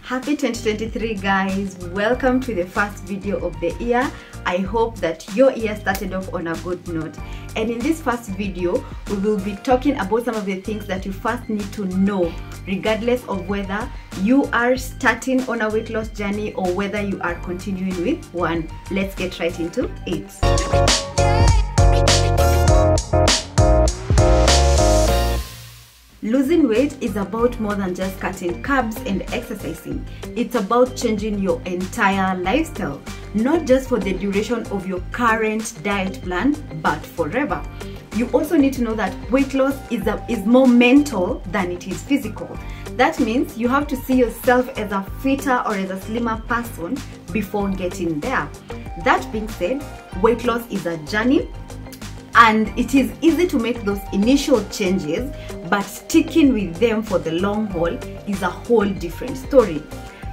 Happy 2023 guys, welcome to the first video of the year. I hope that your year started off on a good note, and in this first video we will be talking about some of the things that you first need to know regardless of whether you are starting on a weight loss journey or whether you are continuing with one. Let's get right into it. Losing weight is about more than just cutting carbs and exercising. It's about changing your entire lifestyle, not just for the duration of your current diet plan, but forever. You also need to know that weight loss is more mental than it is physical. That means you have to see yourself as a fitter or as a slimmer person before getting there. That being said, weight loss is a journey, and it is easy to make those initial changes, but sticking with them for the long haul is a whole different story.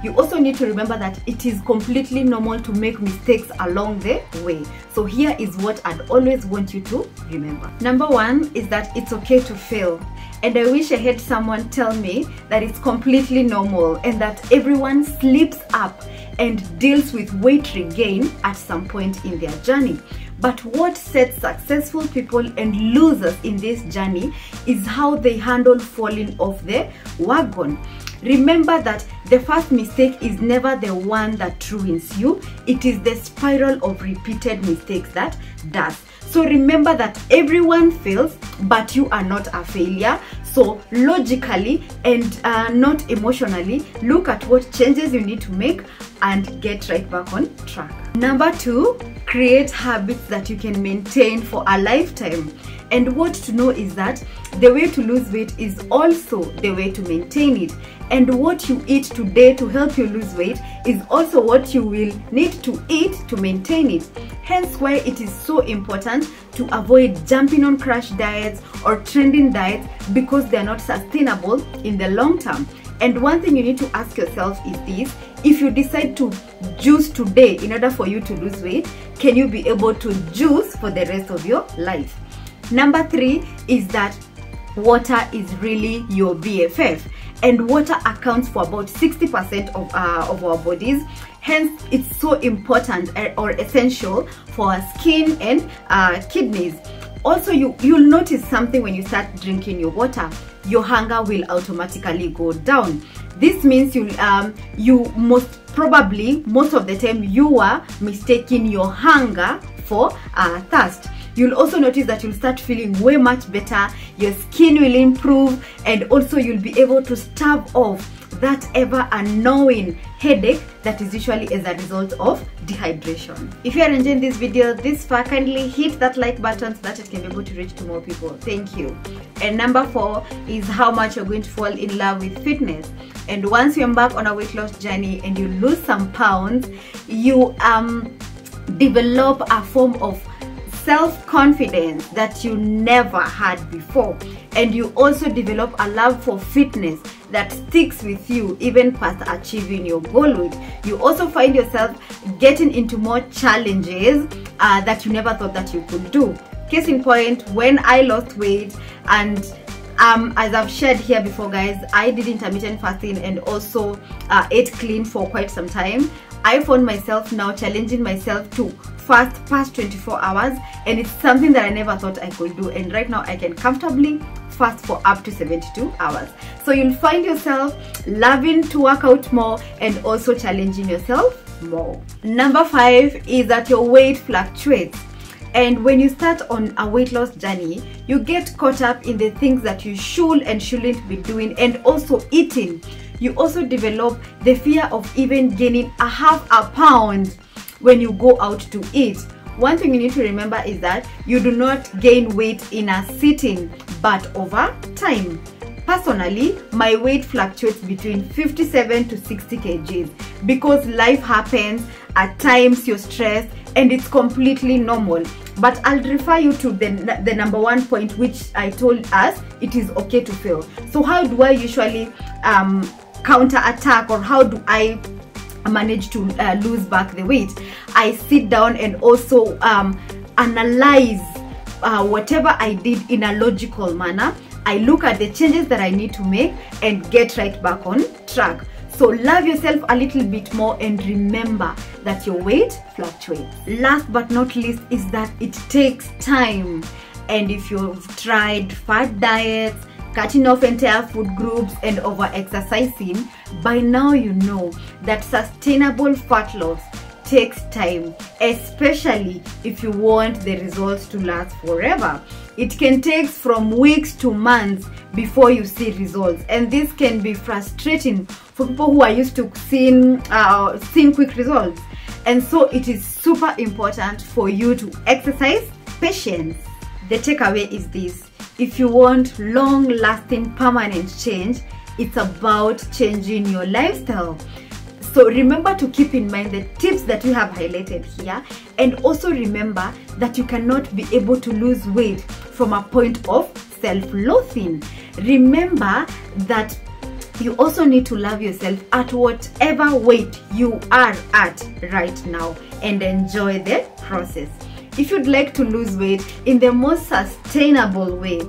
You also need to remember that it is completely normal to make mistakes along the way. So here is what I'd always want you to remember. Number one is that it's okay to fail. And I wish I had someone tell me that it's completely normal and that everyone slips up and deals with weight regain at some point in their journey. But what sets successful people and losers in this journey is how they handle falling off the wagon. Remember that the first mistake is never the one that ruins you. It is the spiral of repeated mistakes that does. So remember that everyone fails, but you are not a failure. So logically and not emotionally, look at what changes you need to make and get right back on track. Number two, create habits that you can maintain for a lifetime. And what to know is that the way to lose weight is also the way to maintain it. And what you eat today to help you lose weight is also what you will need to eat to maintain it. Hence why it is so important to avoid jumping on crash diets or trending diets, because they are not sustainable in the long term. And one thing you need to ask yourself is this: if you decide to juice today in order for you to lose weight, can you be able to juice for the rest of your life? Number three is that water is really your BFF, and water accounts for about 60% of our bodies. Hence, it's so important or essential for our skin and kidneys. Also, you'll notice something when you start drinking your water. Your hunger will automatically go down. This means you most probably, most of the time, you are mistaking your hunger for thirst. You'll also notice that you'll start feeling way much better, your skin will improve, and also you'll be able to stave off that ever annoying headache that is usually as a result of dehydration. If you are enjoying this video this far, kindly hit that like button so that it can be able to reach to more people. Thank you. And number four is how much you're going to fall in love with fitness. And once you embark on a weight loss journey and you lose some pounds, you develop a form of self-confidence that you never had before, and you also develop a love for fitness that sticks with you even past achieving your goal weight. You also find yourself getting into more challenges that you never thought that you could do. Case in point, when I lost weight, and as I've shared here before guys, I did intermittent fasting and also ate clean for quite some time. I found myself now challenging myself to fast past 24 hours, and it's something that I never thought I could do, and right now I can comfortably fast for up to 72 hours. So you'll find yourself loving to work out more and also challenging yourself more. Number five is that your weight fluctuates. And when you start on a weight loss journey, you get caught up in the things that you should and shouldn't be doing and also eating. You also develop the fear of even gaining a half a pound when you go out to eat. One thing you need to remember is that you do not gain weight in a sitting, but over time. Personally, my weight fluctuates between 57 to 60 kgs because life happens, at times you're stressed, and it's completely normal. But I'll refer you to the number one point, which I told us it is okay to fail. So how do I usually counter-attack, or how do I manage to lose back the weight? I sit down and also analyze whatever I did in a logical manner. I look at the changes that I need to make and get right back on track. So love yourself a little bit more and remember that your weight fluctuates. Last but not least is that it takes time. And if you've tried fat diets, cutting off entire food groups and over-exercising, by now you know that sustainable fat loss takes time, especially if you want the results to last forever. It can take from weeks to months before you see results, and this can be frustrating for people who are used to seeing quick results. And so it is super important for you to exercise patience. The takeaway is this: if you want long-lasting permanent change, it's about changing your lifestyle. So remember to keep in mind the tips that we have highlighted here, and also remember that you cannot be able to lose weight from a point of self-loathing. Remember that you also need to love yourself at whatever weight you are at right now and enjoy the process. If you'd like to lose weight in the most sustainable way,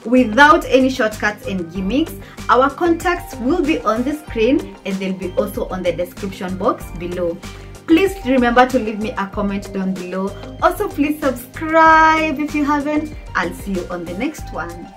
without any shortcuts and gimmicks, our contacts will be on the screen and they'll be also on the description box below. Please remember to leave me a comment down below. Also, please subscribe if you haven't. I'll see you on the next one.